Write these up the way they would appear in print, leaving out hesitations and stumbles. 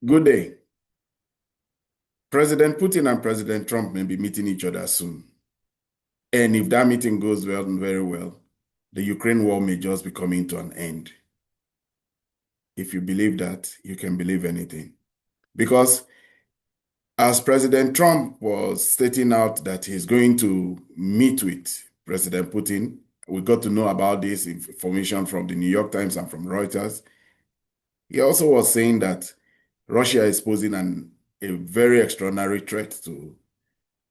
Good day. President Putin and President Trump may be meeting each other soon. And if that meeting goes well and very well, the Ukraine war may just be coming to an end. If you believe that, you can believe anything. Because as President Trump was stating out that he's going to meet with President Putin, we got to know about this information from the New York Times and from Reuters. He also was saying that Russia is posing a very extraordinary threat to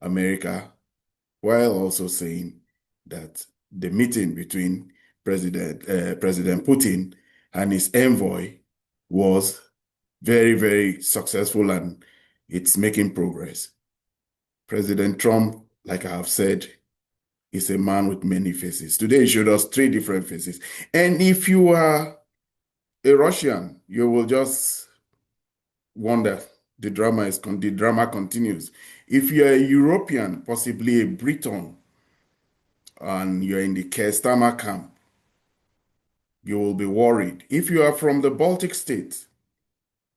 America, while also saying that the meeting between President Putin and his envoy was very, very successful and it's making progress. President Trump, like I have said, is a man with many faces. Today he showed us 3 different faces. And if you are a Russian, you will just wonder. The drama continues. If you're a European, possibly a Briton, and you're in the Starmer camp, you will be worried. If you are from the Baltic states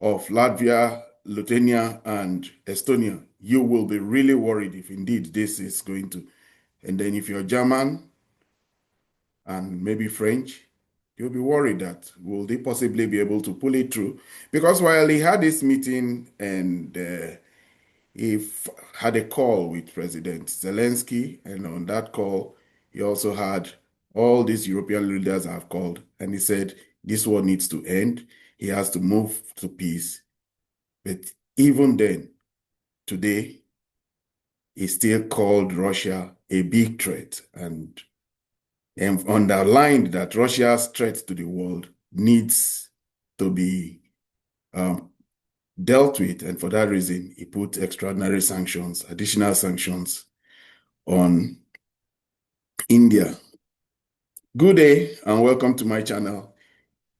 of Latvia, Lithuania, and Estonia, you will be really worried if indeed this is going to. And then if you're German and maybe French, you'll be worried that will they possibly be able to pull it through? Because while he had this meeting and he had a call with President Zelensky, and on that call, he also had all these European leaders have called, and he said, this war needs to end. He has to move to peace. But even then, today, he still called Russia a big threat and underlined that Russia's threat to the world needs to be dealt with, and for that reason, he put extraordinary sanctions, additional sanctions on India. Good day and welcome to my channel,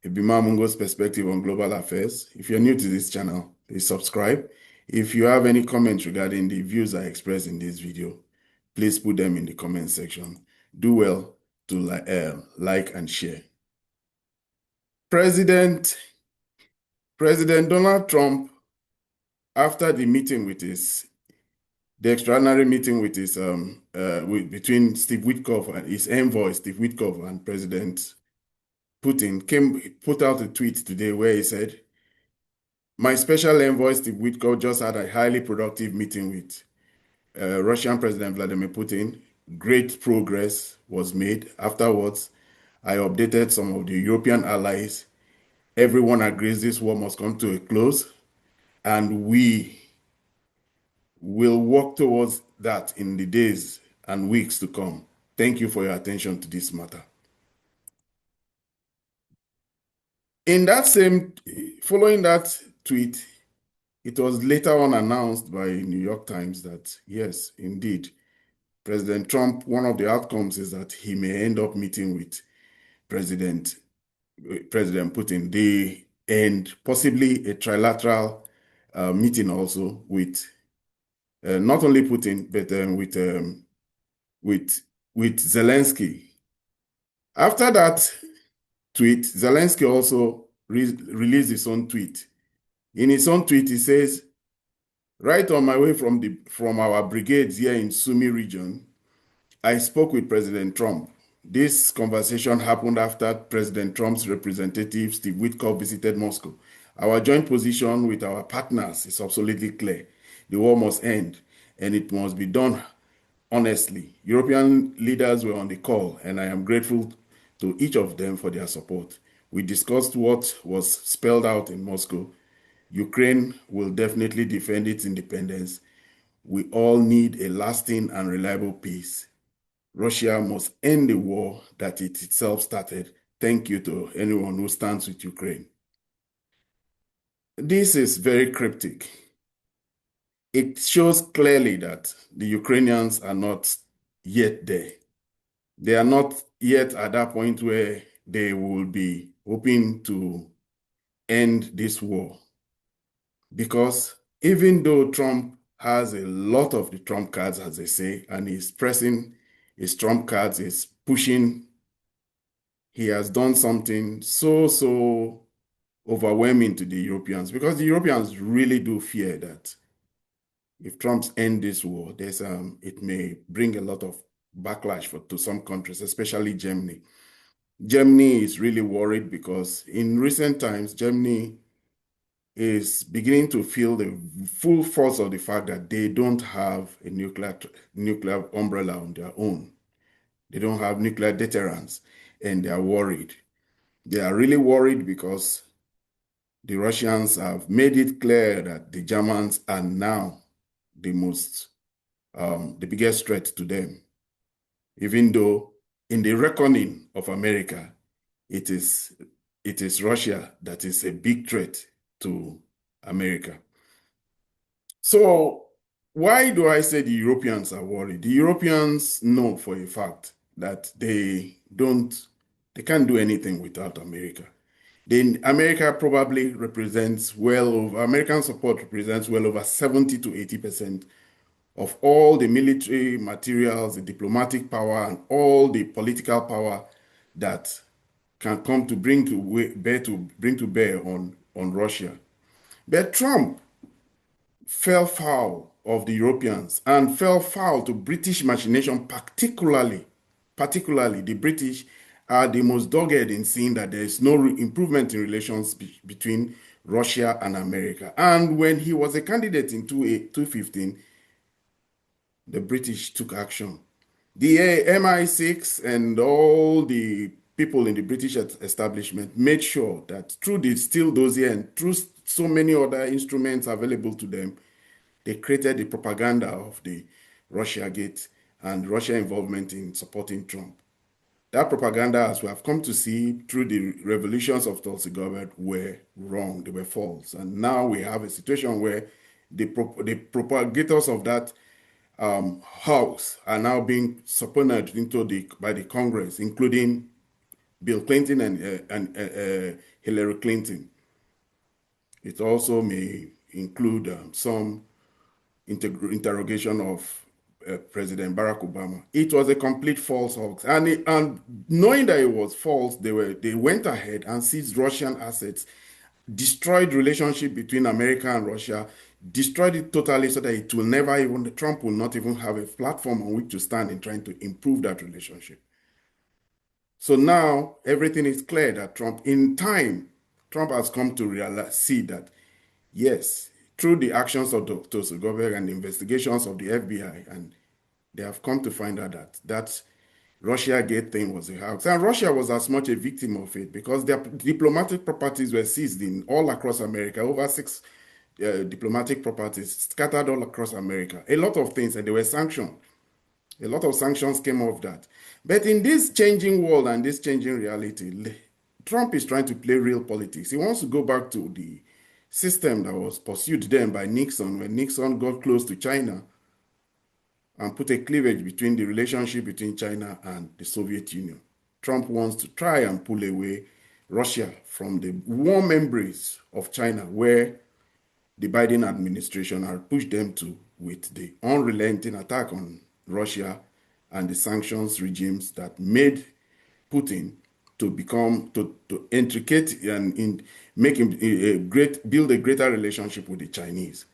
Ebima Mungo's Perspective on Global Affairs. If you're new to this channel, please subscribe. If you have any comments regarding the views I express in this video, please put them in the comment section. Do well to like and share. President Donald Trump, after the meeting with the extraordinary meeting with between Steve Witkoff and his envoy, Steve Witkoff, and President Putin, put out a tweet today where he said, my special envoy, Steve Witkoff, just had a highly productive meeting with Russian President Vladimir Putin. Great progress was made. Afterwards, I updated some of the European allies. Everyone agrees this war must come to a close, and we will work towards that in the days and weeks to come. Thank you for your attention to this matter. Following that tweet, it was later on announced by New York Times that, yes, indeed, President Trump, one of the outcomes is that he may end up meeting with President Putin, and possibly a trilateral meeting also with not only Putin, but with Zelensky. After that tweet, Zelensky also released his own tweet. In his own tweet, he says, right on my way from our brigades here in Sumy region, I spoke with President Trump. This conversation happened after President Trump's representative, Steve Witkoff, visited Moscow. Our joint position with our partners is absolutely clear. The war must end, and it must be done honestly. European leaders were on the call, and I am grateful to each of them for their support. We discussed what was spelled out in Moscow. Ukraine will definitely defend its independence. We all need a lasting and reliable peace. Russia must end the war that it itself started. Thank you to anyone who stands with Ukraine. This is very cryptic. It shows clearly that the Ukrainians are not yet there. They are not yet at that point where they will be hoping to end this war. Because even though Trump has a lot of the trump cards, as they say, and he's pressing his trump cards, is pushing, he has done something so overwhelming to the Europeans, because the Europeans really do fear that if Trump ends this war, it may bring a lot of backlash to some countries, especially Germany. Germany is really worried because in recent times, Germany is beginning to feel the full force of the fact that they don't have a nuclear umbrella on their own. They don't have nuclear deterrence, and they are worried. They are really worried because the Russians have made it clear that the Germans are now the biggest threat to them, even though in the reckoning of America, it is Russia that is a big threat to America. So why do I say the Europeans are worried? The Europeans know for a fact that they can't do anything without America. Then America probably represents American support represents well over 70 to 80% of all the military materials, the diplomatic power, and all the political power that can come to bring to bear on Russia. But Trump fell foul of the Europeans and fell foul to British machination, particularly the British are the most dogged in seeing that there is no improvement in relations between Russia and America. And when he was a candidate in 2015, the British took action. The MI6 and all the people in the British establishment made sure that through the Steele dossier and through so many other instruments available to them, they created the propaganda of the Russiagate and Russia involvement in supporting Trump. That propaganda, as we have come to see through the revolutions of Tulsi Gabbard, were wrong. They were false. And now we have a situation where the propagators of that house are now being subpoenaed by the Congress, including Bill Clinton and Hillary Clinton. It also may include some interrogation of President Barack Obama. It was a complete false hoax, and knowing that it was false, they went ahead and seized Russian assets, destroyed relationship between America and Russia, destroyed it totally so that Trump will not even have a platform on which to stand in trying to improve that relationship. So now everything is clear that Trump has come to see that, yes, through the actions of Dr. Zuckerberg and the investigations of the FBI, and they have come to find out that Russiagate thing was a hoax. And Russia was as much a victim of it because their diplomatic properties were seized all across America, over 6 diplomatic properties scattered all across America. A lot of things, and they were sanctioned. A lot of sanctions came off that. But in this changing world and this changing reality, Trump is trying to play real politics. He wants to go back to the system that was pursued then by Nixon when Nixon got close to China and put a cleavage between the relationship between China and the Soviet Union. Trump wants to try and pull away Russia from the warm embrace of China, where the Biden administration has pushed them to with the unrelenting attack on Russia and the sanctions regimes that made Putin to intricate and make him build a greater relationship with the Chinese.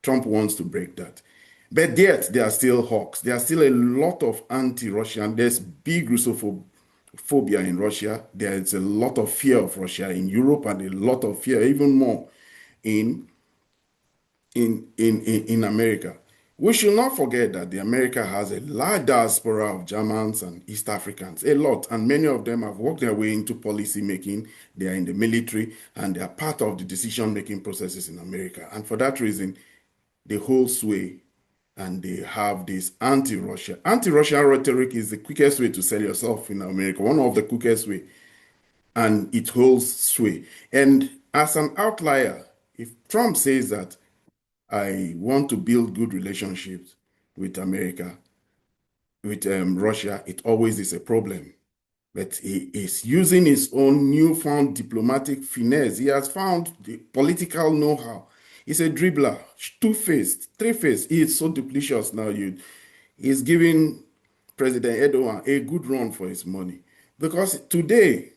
Trump wants to break that. But yet, there are still hawks. There are still a lot of anti-Russian. There's big Russophobia in Russia. There is a lot of fear of Russia in Europe and a lot of fear, even more, in America. We should not forget that America has a large diaspora of Germans and East Africans, a lot, and many of them have worked their way into policy making. They are in the military, and they are part of the decision-making processes in America. And for that reason, they hold sway, and they have this anti-Russia. Anti-Russian rhetoric is the quickest way to sell yourself in America, one of the quickest way, and it holds sway. And as an outlier, if Trump says that I want to build good relationships with America, with Russia, it always is a problem. But he is using his own newfound diplomatic finesse. He has found the political know-how. He's a dribbler, two-faced, three-faced. He is so duplicitous now. He's giving President Erdogan a good run for his money. Because today,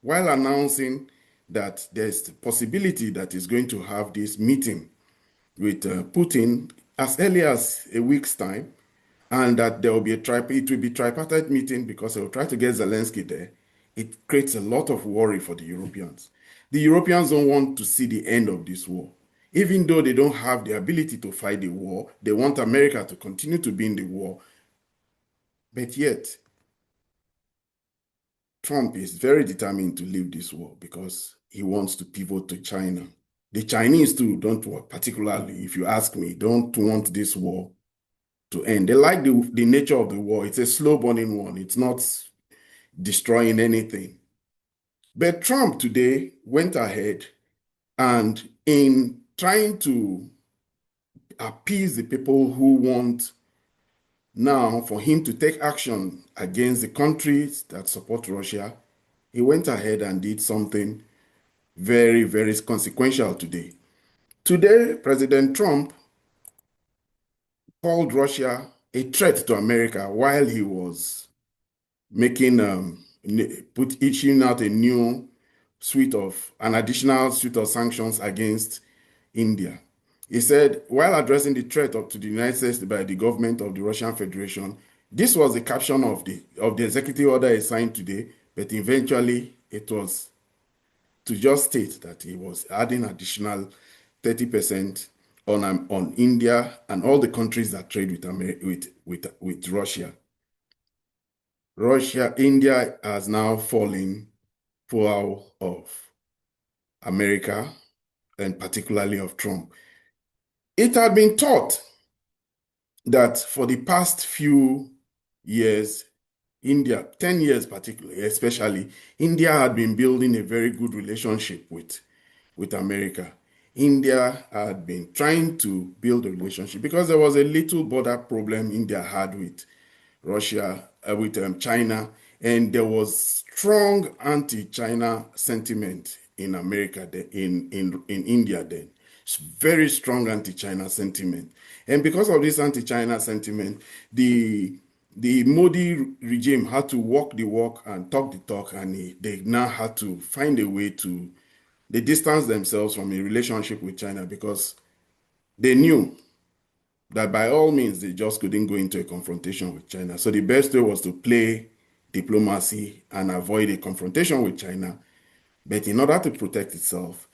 while announcing that there's the possibility that he's going to have this meeting with Putin as early as a week's time, and that there will be it will be tripartite meeting because they will try to get Zelensky there. It creates a lot of worry for the Europeans. The Europeans don't want to see the end of this war. Even though they don't have the ability to fight the war, they want America to continue to be in the war. But yet, Trump is very determined to leave this war because he wants to pivot to China. The Chinese too don't want, particularly if you ask me, don't want this war to end. They like the nature of the war. It's a slow burning one. It's not destroying anything. But Trump today went ahead and in trying to appease the people who want now for him to take action against the countries that support Russia, he went ahead and did something very, very consequential today. Today, President Trump called Russia a threat to America while he was making issuing out an additional suite of sanctions against India. He said, while addressing the threat up to the United States by the government of the Russian Federation, this was the caption of the executive order he signed today, but eventually it was to just state that he was adding additional 30% on India and all the countries that trade with Russia. India has now fallen foul of America and particularly of Trump. It had been thought that for the past few years, India, 10 years particularly, especially, India had been building a very good relationship with America. India had been trying to build a relationship because there was a little border problem India had with Russia, with China, and there was strong anti-China sentiment in America, in India then. Very strong anti-China sentiment. And because of this anti-China sentiment, the Modi regime had to walk the walk and talk the talk, and they now had to find a way to they distance themselves from a relationship with China because they knew that by all means they just couldn't go into a confrontation with China. So the best way was to play diplomacy and avoid a confrontation with China. But in order to protect itself,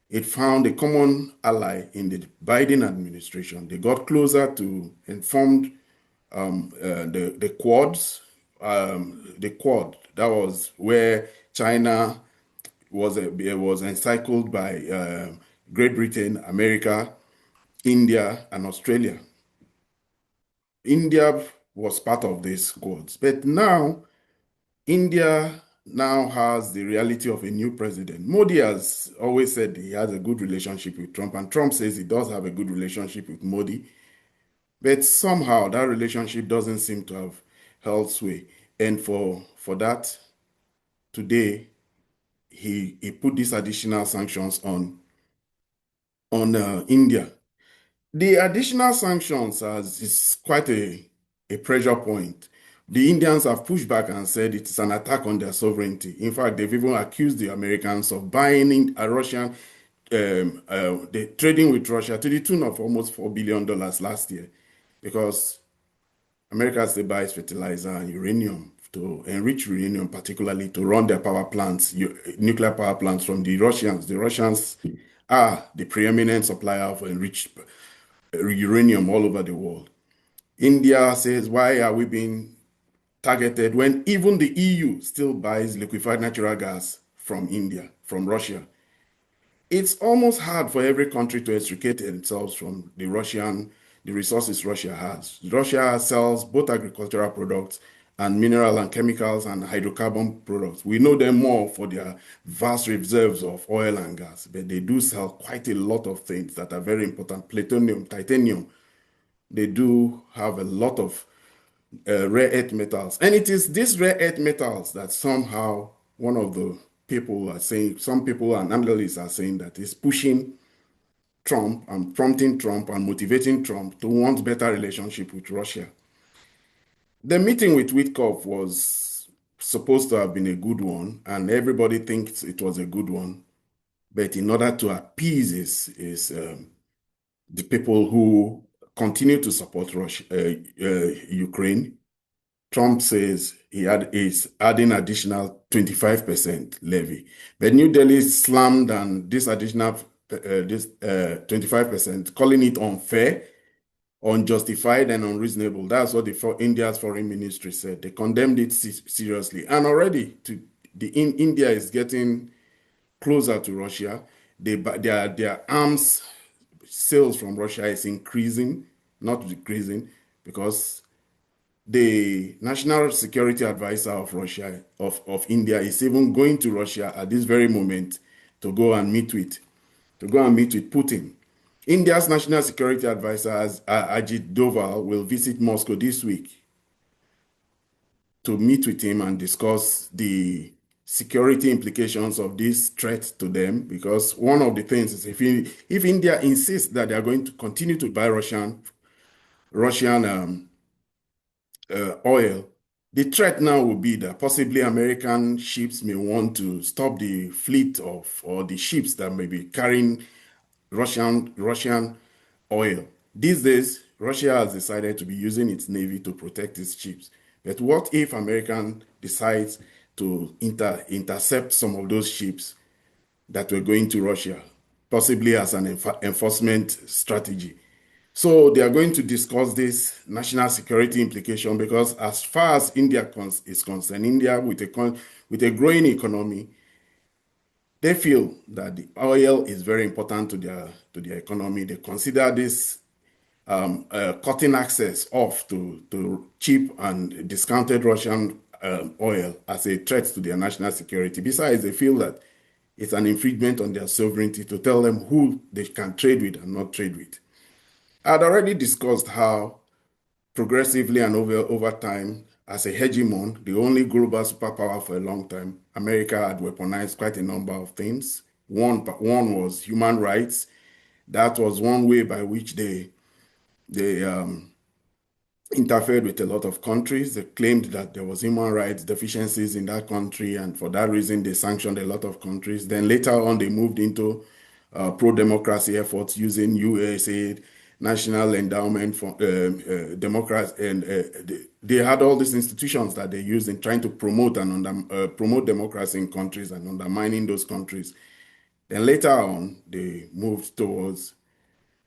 it found a common ally in the Biden administration. They got closer to and formed the Quads. The Quad, that was where China was encircled by Great Britain, America, India, and Australia. India was part of these Quads, but now India now has the reality of a new president. Modi has always said he has a good relationship with Trump, and Trump says he does have a good relationship with Modi, but somehow that relationship doesn't seem to have held sway. And for that, today he put these additional sanctions on India. The additional sanctions is quite a pressure point. The Indians have pushed back and said it's an attack on their sovereignty. In fact, they've even accused the Americans of buying a Russian, trading with Russia to the tune of almost $4 billion last year, because America still buys fertilizer and uranium to enrich uranium, particularly to run their power plants, nuclear power plants from the Russians. The Russians are the preeminent supplier of enriched uranium all over the world. India says, why are we being targeted when even the EU still buys liquefied natural gas from India, from Russia? It's almost hard for every country to extricate themselves from the resources Russia has. Russia sells both agricultural products and mineral and chemicals and hydrocarbon products. We know them more for their vast reserves of oil and gas, but they do sell quite a lot of things that are very important. Plutonium, titanium. They do have a lot of rare earth metals. And it is these rare earth metals that somehow one of the people are saying, some people and analysts are saying that is pushing Trump and prompting Trump and motivating Trump to want better relationship with Russia. The meeting with Witkoff was supposed to have been a good one, and everybody thinks it was a good one. But in order to appease the people who continue to support Ukraine, Trump says is adding additional 25% levy. But New Delhi slammed on this additional 25%, calling it unfair, unjustified, and unreasonable. That's what India's foreign ministry said. They condemned it seriously. And already India is getting closer to Russia. Their arms sales from Russia is increasing, not decreasing, because the National Security Advisor of Russia, of India, is even going to Russia at this very moment to go and meet with Putin. India's National Security Advisor, Ajit Doval, will visit Moscow this week to meet with him and discuss the security implications of this threat to them. Because one of the things is if India insists that they are going to continue to buy Russian oil, the threat now will be that possibly American ships may want to stop the fleet or the ships that may be carrying Russian oil. These days, Russia has decided to be using its navy to protect its ships. But what if America decides to intercept some of those ships that were going to Russia, possibly as an enforcement strategy? So they are going to discuss this national security implication, because as far as India is concerned, India with a growing economy, they feel that the oil is very important to their economy. They consider this cutting access off to cheap and discounted Russian oil as a threat to their national security. Besides, they feel that it's an infringement on their sovereignty to tell them who they can trade with and not trade with. I'd already discussed how progressively and over time, as a hegemon, the only global superpower for a long time, America had weaponized quite a number of things. One was human rights. That was one way by which they interfered with a lot of countries. They claimed that there was human rights deficiencies in that country, and for that reason, they sanctioned a lot of countries. Then later on, they moved into pro-democracy efforts using USAID, National Endowment for Democrats, and they had all these institutions that they used in trying to promote promote democracy in countries and undermining those countries. Then later on, they moved towards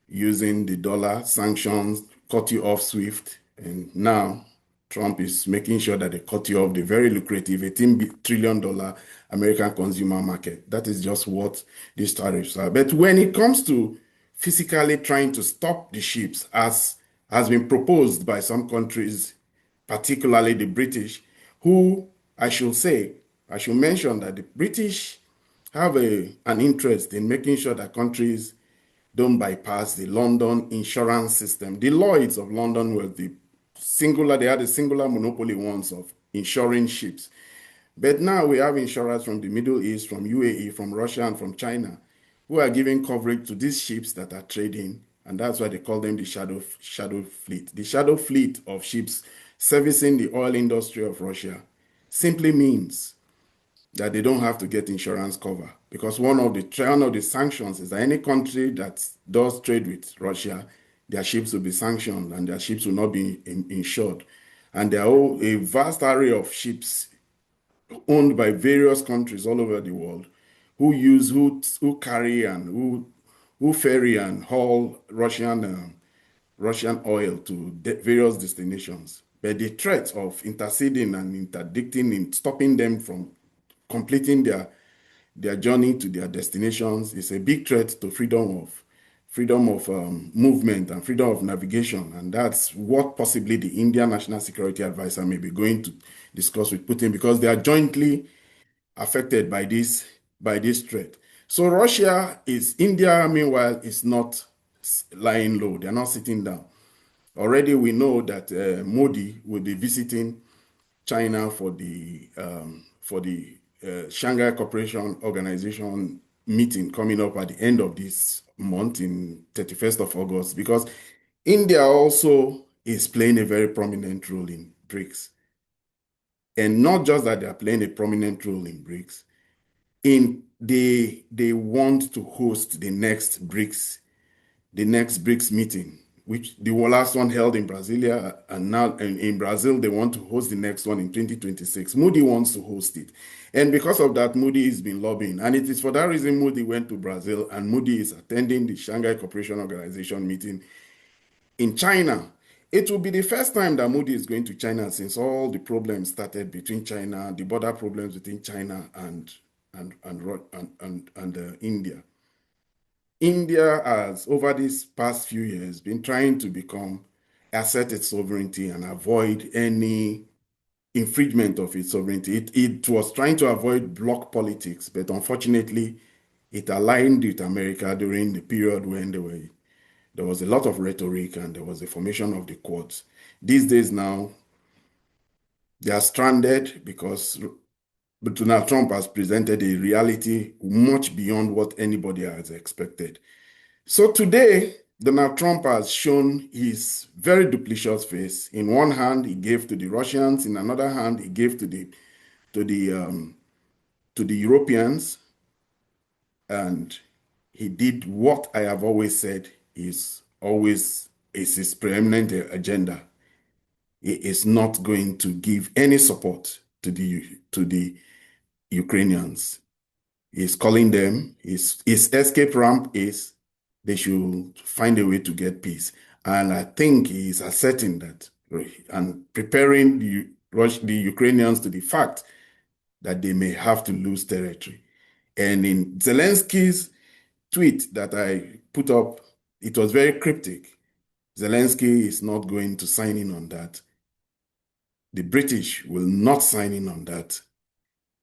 using the dollar, sanctions, cut you off SWIFT, and now Trump is making sure that they cut you off the very lucrative $18 trillion American consumer market. That is just what these tariffs are. But when it comes to physically trying to stop the ships, as has been proposed by some countries, particularly the British, who I should mention that the British have an interest in making sure that countries don't bypass the London insurance system. The Lloyds of London were they had a singular monopoly once of insuring ships. But now we have insurers from the Middle East, from UAE, from Russia, and from China, who are giving coverage to these ships that are trading, and that's why they call them the shadow fleet. The shadow fleet of ships servicing the oil industry of Russia simply means that they don't have to get insurance cover, because one of the sanctions is that any country that does trade with Russia, their ships will be sanctioned and their ships will not be insured. And there are a vast array of ships owned by various countries all over the world who carry and who ferry and haul Russian oil to various destinations. But the threat of interceding and interdicting in stopping them from completing their journey to their destinations is a big threat to freedom of movement and freedom of navigation. And that's what possibly the Indian National Security Advisor may be going to discuss with Putin, because they are jointly affected by this threat. So India, meanwhile, is not lying low. They're not sitting down. Already we know that Modi will be visiting China for the Shanghai Cooperation Organization meeting coming up at the end of this month, in 31st of August, because India also is playing a very prominent role in BRICS. And not just that they are playing a prominent role in BRICS, they want to host the next BRICS meeting, which the last one held in Brasilia, and now in Brazil, they want to host the next one in 2026. Moody wants to host it. And because of that, Moody has been lobbying. And it is for that reason Moody went to Brazil, and Moody is attending the Shanghai Cooperation Organization meeting in China. It will be the first time that Moody is going to China since all the problems started between China, the border problems between China and India. India has, over these past few years, been trying to assert its sovereignty and avoid any infringement of its sovereignty. It was trying to avoid bloc politics, but unfortunately, it aligned with America during the period when there was a lot of rhetoric and there was the formation of the Quads. These days now, they are stranded because Donald Trump has presented a reality much beyond what anybody has expected. So today, Donald Trump has shown his very duplicitous face. In one hand, he gave to the Russians. In another hand, he gave to the Europeans, and he did what I have always said is his preeminent agenda. He is not going to give any support to the Ukrainians. He's calling them, his escape ramp is they should find a way to get peace. And I think he is asserting that and preparing the Ukrainians to the fact that they may have to lose territory. And in Zelensky's tweet that I put up, it was very cryptic. Zelensky is not going to sign in on that. The British will not sign in on that.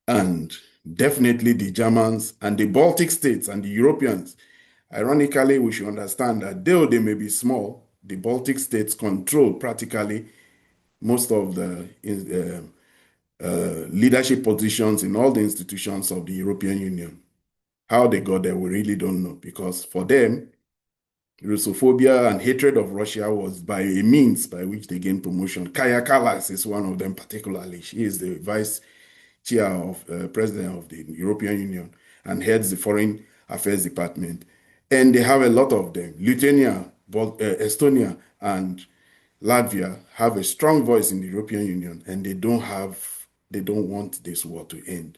And definitely the Germans and the Baltic states and the Europeans. Ironically, we should understand that though they may be small, the Baltic states control practically most of the leadership positions in all the institutions of the European Union. How they got there, we really don't know, because for them, Russophobia and hatred of Russia was by a means by which they gained promotion. Kaja Kallas is one of them particularly. She is the vice chair of president of the European Union and heads the foreign affairs department. And they have a lot of them. Lithuania, Estonia, and Latvia have a strong voice in the European Union, and they don't want this war to end.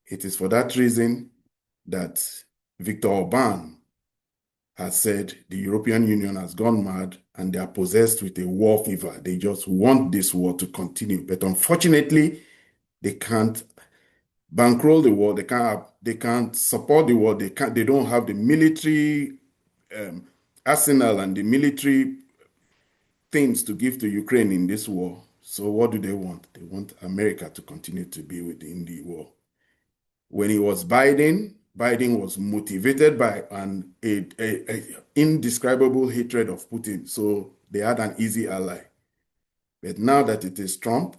It is for that reason that Viktor Orban has said the European Union has gone mad and they are possessed with a war fever. They just want this war to continue. But unfortunately, they can't bankroll the war. They can't support the war. They don't have the military arsenal and the military things to give to Ukraine in this war. So what do they want? They want America to continue to be within the war. When it was Biden was motivated by an indescribable hatred of Putin. So they had an easy ally. But now that it is Trump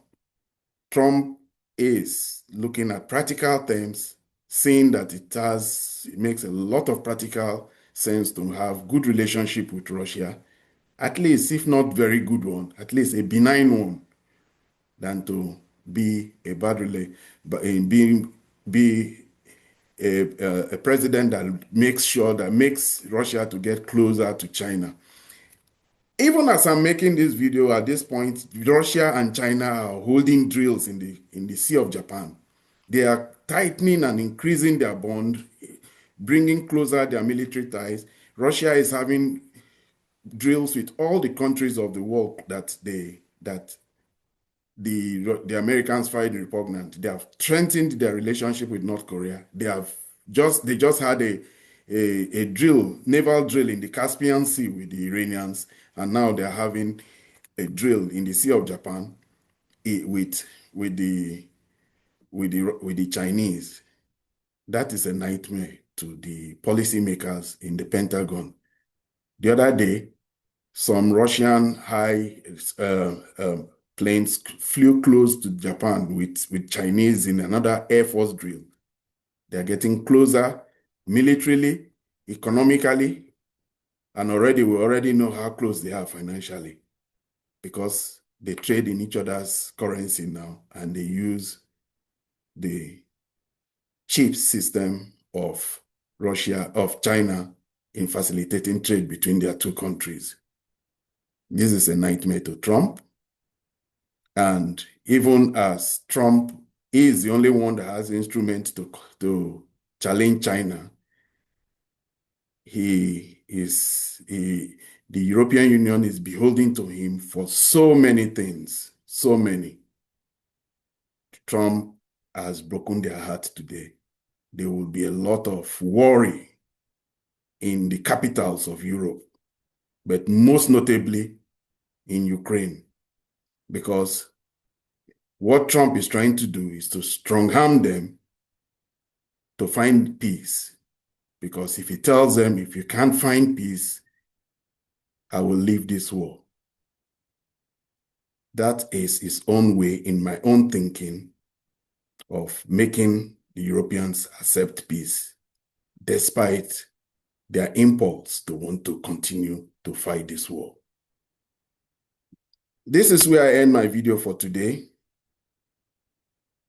is looking at practical terms, seeing that it makes a lot of practical sense to have good relationship with Russia, at least, if not very good one, at least a benign one, than to be a bad relay, but in be a president that makes Russia to get closer to China. Even as I'm making this video at this point, Russia and China are holding drills in the Sea of Japan. They are tightening and increasing their bond, bringing closer their military ties. Russia is having drills with all the countries of the world that the Americans find repugnant. They have strengthened their relationship with North Korea. They just had a naval drill in the Caspian Sea with the Iranians, and now they're having a drill in the Sea of Japan with the Chinese. That is a nightmare to the policymakers in the Pentagon. The other day, some Russian high planes flew close to Japan with Chinese in another Air Force drill. They're getting closer militarily, economically, and we already know how close they are financially, because They trade in each other's currency now, and they use the cheap system of China in facilitating trade between their two countries. This is a nightmare to Trump. And even as Trump is the only one that has instruments to challenge China, the European Union is beholden to him for so many things, so many. Trump has broken their heart today. There will be a lot of worry in the capitals of Europe, but most notably in Ukraine, because what Trump is trying to do is to strong-arm them to find peace. Because if he tells them, if you can't find peace, I will leave this war. That is his own way, in my own thinking, of making the Europeans accept peace, despite their impulse to want to continue to fight this war. This is where I end my video for today.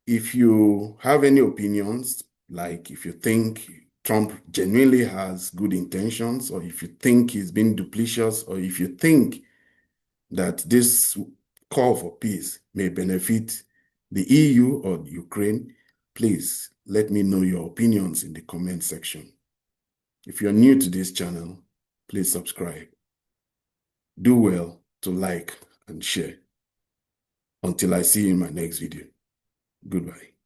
If you have any opinions, like if you think Trump genuinely has good intentions, or if you think he's been duplicitous, or if you think that this call for peace may benefit the EU or Ukraine, please let me know your opinions in the comment section. If you're new to this channel, please subscribe. Do well to like and share. Until I see you in my next video. Goodbye.